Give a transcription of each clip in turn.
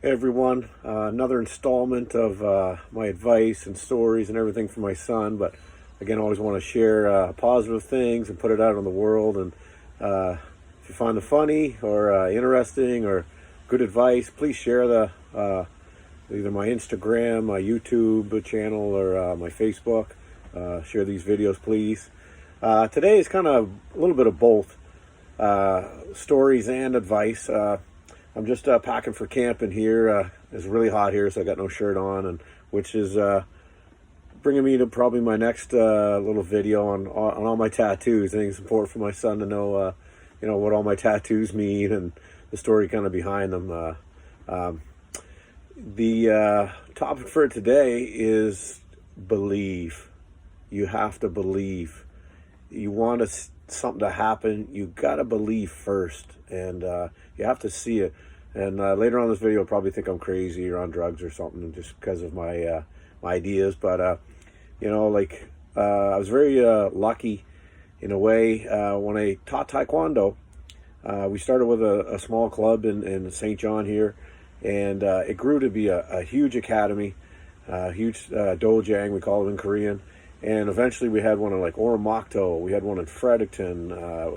Hey everyone, another installment of my advice and stories and everything for my son. But again, I always want to share positive things and put it out in the world. And if you find it funny or interesting or good advice, please share the either my Instagram, my YouTube channel, or my Facebook. Share these videos, please. Today is kind of a little bit of both stories and advice. I'm just packing for camping here. It's really hot here, so I got no shirt on, and which is bringing me to probably my next little video on all my tattoos. I think it's important for my son to know, what all my tattoos mean and the story kind of behind them. The topic for today is believe. You have to believe. You want something to happen, you gotta believe first, and you have to see it. And later on in this video, you'll probably think I'm crazy or on drugs or something just because of my ideas. But I was very lucky in a way when I taught Taekwondo. We started with a small club in St. John here, and it grew to be a huge academy, huge dojang, we call it in Korean. And eventually we had one in like Oromocto, we had one in Fredericton,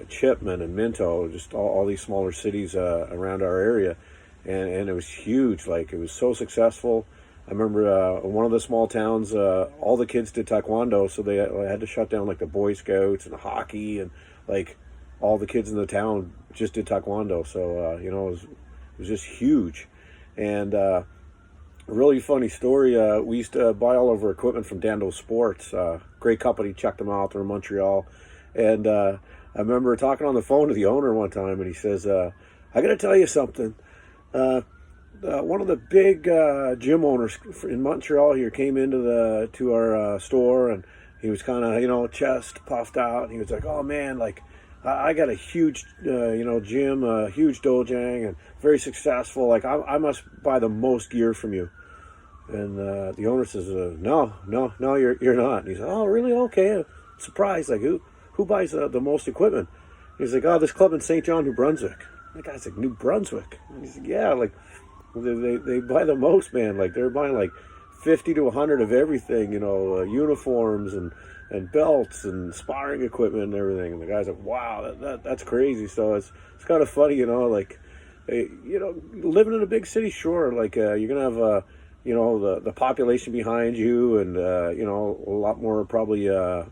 Chipman and Minto, just all these smaller cities around our area. And it was huge, like it was so successful. I remember in one of the small towns, all the kids did Taekwondo, so they had to shut down like the Boy Scouts and hockey, and like all the kids in the town just did Taekwondo. So, it was just huge. And a really funny story, we used to buy all of our equipment from Dando Sports. Great company, checked them out, they're in Montreal. And I remember talking on the phone to the owner one time, and he says, I got to tell you something. One of the big gym owners in Montreal here came to our store, and he was kind of, chest puffed out. And he was like, oh man, like I got a huge, gym, a huge dojang, and very successful. Like I must buy the most gear from you. And the owner says, no, you're not. And he's like, oh, really? Okay. I'm surprised. Like who buys the most equipment? He's like, oh, this club in St. John, New Brunswick. And the guy's like, New Brunswick? And he's like, yeah, like they buy the most, man. Like they're buying like 50 to 100 of everything, uniforms and belts and sparring equipment and everything. And the guy's like, wow, that's crazy. So it's kind of funny, like, living in a big city, sure, like you're going to have, the population behind you, and, a lot more probably of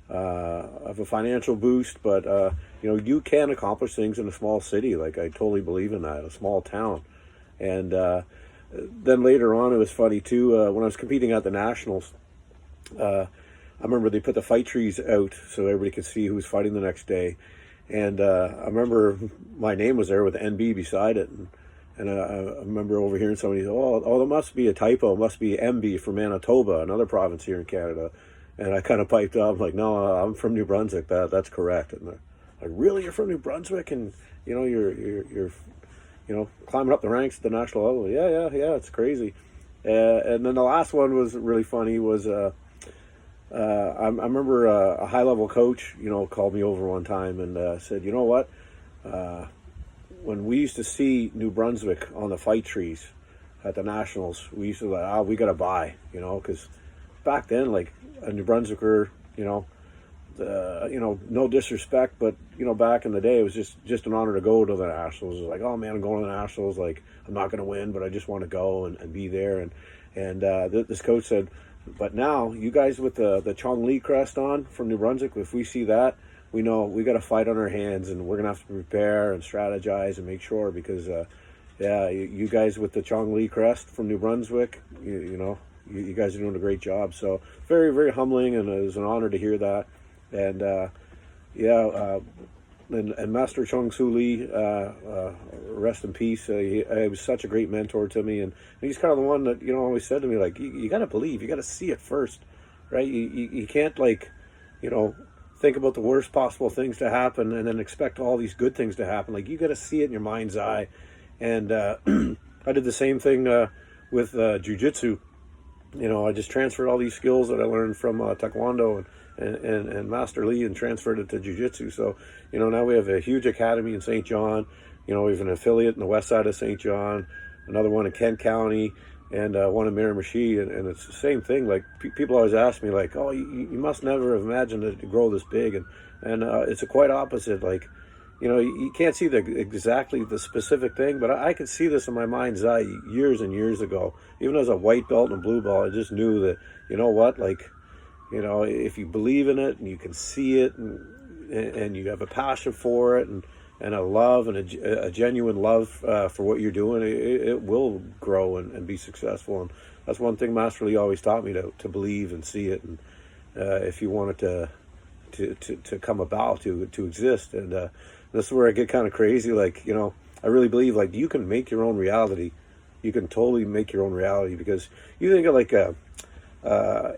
a financial boost. But, you can accomplish things in a small city. Like I totally believe in that, a small town. And then later on, it was funny too, when I was competing at the Nationals, I remember they put the fight trees out so everybody could see who was fighting the next day. And I remember my name was there with NB beside it. And I remember overhearing somebody say, oh, there must be a typo. It must be MB from Manitoba, another province here in Canada. And I kind of piped up, like, no, I'm from New Brunswick. That's correct. And they're like, really, you're from New Brunswick? And, you're climbing up the ranks at the national level. Yeah, it's crazy. And then the last one was really funny was, I remember a high-level coach, called me over one time and said, you know what? When we used to see New Brunswick on the fight trees at the Nationals, we used to like, we got to buy, because back then, like, a New Brunswicker, no disrespect, but, back in the day, it was just an honor to go to the Nationals. It was like, oh man, I'm going to the Nationals. Like, I'm not going to win, but I just want to go and be there. And this coach said, but now, you guys with the Chong Li crest on from New Brunswick, if we see that, we know we got a fight on our hands, and we're going to have to prepare and strategize and make sure, because, you guys with the Chong Li crest from New Brunswick, you guys are doing a great job. So very, very humbling, and it was an honor to hear that. And, and Master Chong Su Lee, rest in peace. He was such a great mentor to me, and he's kind of the one that always said to me, like, you got to believe, you got to see it first, right? You can't, like, think about the worst possible things to happen and then expect all these good things to happen. Like, you got to see it in your mind's eye. And I did the same thing with jiu-jitsu. I just transferred all these skills that I learned from Taekwondo and Master Lee, and transferred it to jiu-jitsu. So, now we have a huge academy in St. John. We have an affiliate in the west side of St. John. another one in Kent County, and one in Miramichi, and it's the same thing. Like people always ask me, like, "Oh, you must never have imagined it to grow this big," and it's a quite opposite. Like, you can't see exactly the specific thing, but I could see this in my mind's eye years and years ago. Even as a white belt and a blue belt, I just knew that, you know what, like, if you believe in it and you can see it, and you have a passion for it, and a love and a genuine love for what you're doing, it will grow and be successful. And that's one thing Master Lee always taught me, to believe and see it, and if you want it to come about, to exist. And this is where I get kind of crazy. Like, I really believe, like, you can make your own reality. You can totally make your own reality, because you think of like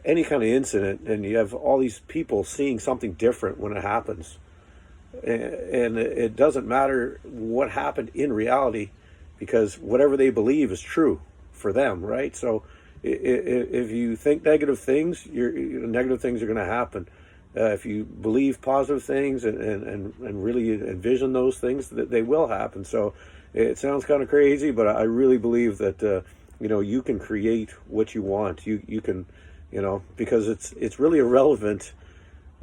any kind of incident, and you have all these people seeing something different when it happens, and it doesn't matter what happened in reality, because whatever they believe is true for them, right? So if you think negative things, negative things are going to happen. If you believe positive things and really envision those things, that they will happen. So it sounds kind of crazy, but I really believe that you can create what you want. You can, because it's really irrelevant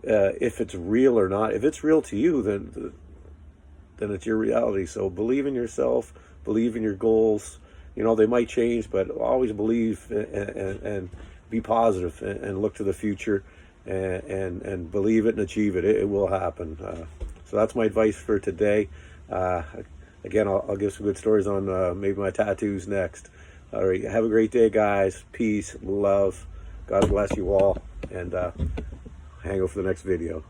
if it's real or not. If it's real to you, then it's your reality. So believe in yourself, believe in your goals. They might change, but always believe and be positive, and look to the future, and believe it and achieve it. It will happen. So that's my advice for today. Again, I'll give some good stories on maybe my tattoos next. All right, have a great day, guys. Peace, love. God bless you all, and hang out for the next video.